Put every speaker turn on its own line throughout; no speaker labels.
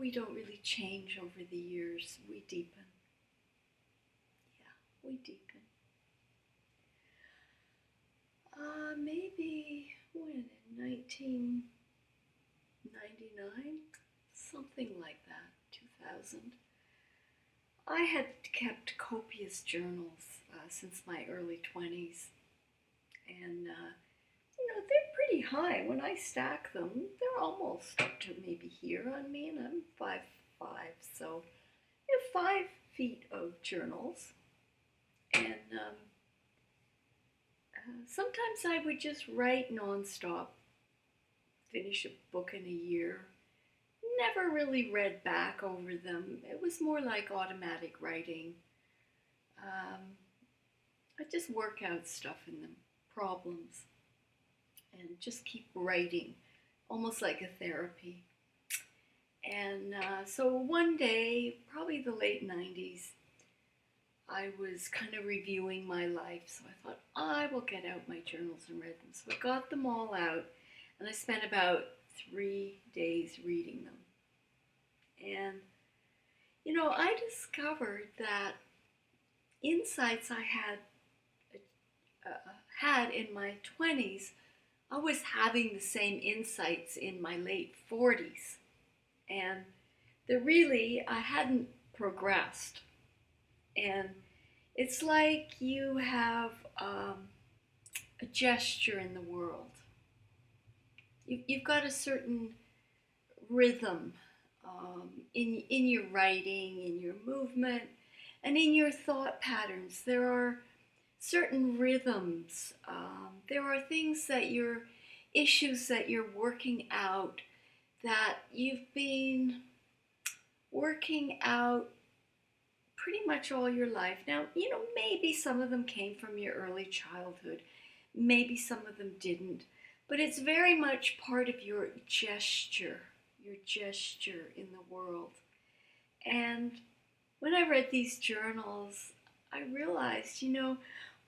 we don't really change over the years. We deepen. Yeah, we deepen. Maybe when in 1999, something like that, 2000. I had kept copious journals since my early 20s, and they're pretty high. When I stack them, they're almost up to maybe here on me, and I'm 5'5", so you have 5 feet of journals. And sometimes I would just write nonstop, finish a book in a year. Never really read back over them. It was more like automatic writing. I just work out stuff in them, problems, and just keep writing, almost like a therapy. And so one day, probably the late 90s, I was kind of reviewing my life. So I thought, I will get out my journals and read them. So I got them all out, and I spent about 3 days reading them. And, I discovered that insights I had in my 20s, I was having the same insights in my late 40s. And that really, I hadn't progressed. And it's like you have a gesture in the world. You've got a certain rhythm in your writing, in your movement, and in your thought patterns. There are certain rhythms. There are things issues that you're working out, that you've been working out pretty much all your life. Now, maybe some of them came from your early childhood. Maybe some of them didn't. But it's very much part of your gesture in the world. And when I read these journals, I realized,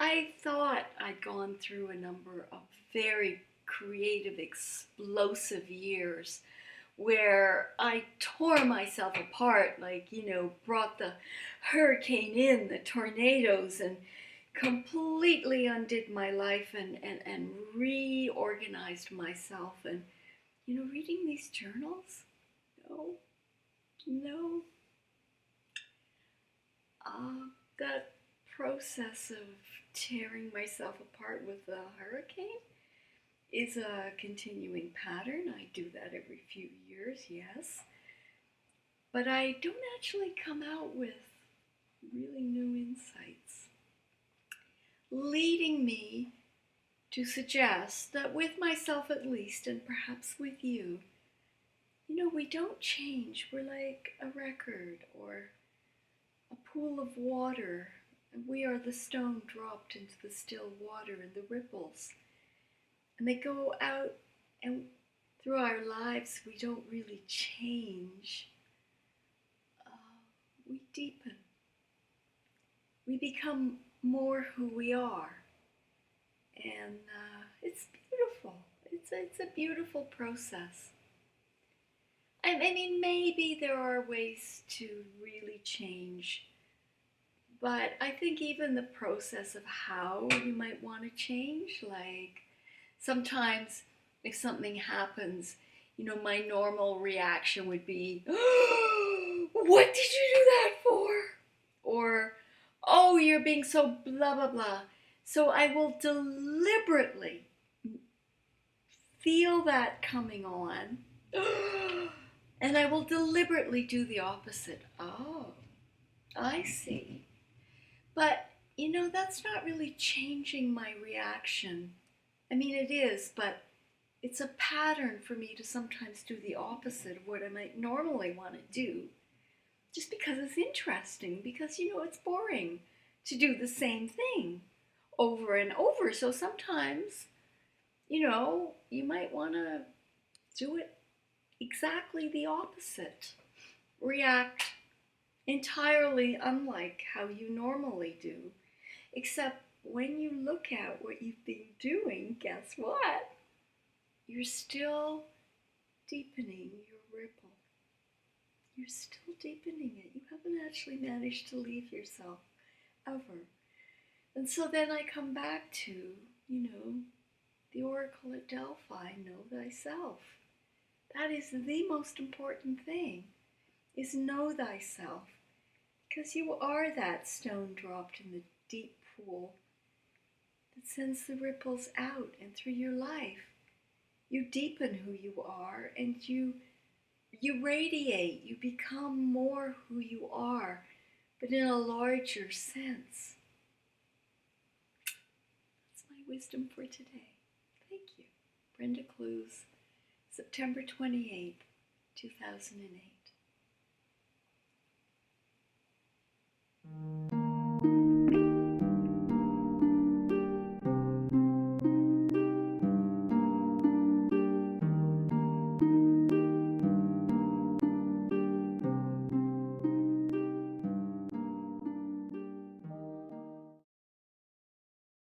I thought I'd gone through a number of very creative, explosive years where I tore myself apart, like, brought the hurricane in, the tornadoes, and completely undid my life and reorganized myself. And, reading these journals, no. That process of tearing myself apart with the hurricane is a continuing pattern. I do that every few years, yes. But I don't actually come out with really new insights, leading me to suggest that with myself at least, and perhaps with you, we don't change. We're like a record or a pool of water, and we are the stone dropped into the still water and the ripples. And they go out, and through our lives, we don't really change. We deepen. We become more who we are. And it's beautiful. It's a beautiful process. I mean, maybe there are ways to really change, but I think even the process of how you might want to change, like sometimes if something happens, my normal reaction would be, oh, what did you do that for? Or, oh, you're being so blah, blah, blah. So I will deliberately feel that coming on, and I will deliberately do the opposite. Oh, I see. But, that's not really changing my reaction. I mean, it is, but it's a pattern for me to sometimes do the opposite of what I might normally want to do, just because it's interesting, because, it's boring to do the same thing over and over. So sometimes, you might want to do it exactly the opposite. React entirely unlike how you normally do. Except when you look at what you've been doing, guess what? You're still deepening your ripple. You're still deepening it. You haven't actually managed to leave yourself ever. And so then I come back to, the oracle at Delphi, know thyself. That is the most important thing, is know thyself. Because you are that stone dropped in the deep pool that sends the ripples out and through your life. You deepen who you are, and you radiate. You become more who you are, but in a larger sense. That's my wisdom for today. Thank you. Brenda Clues, September 28th, 2008.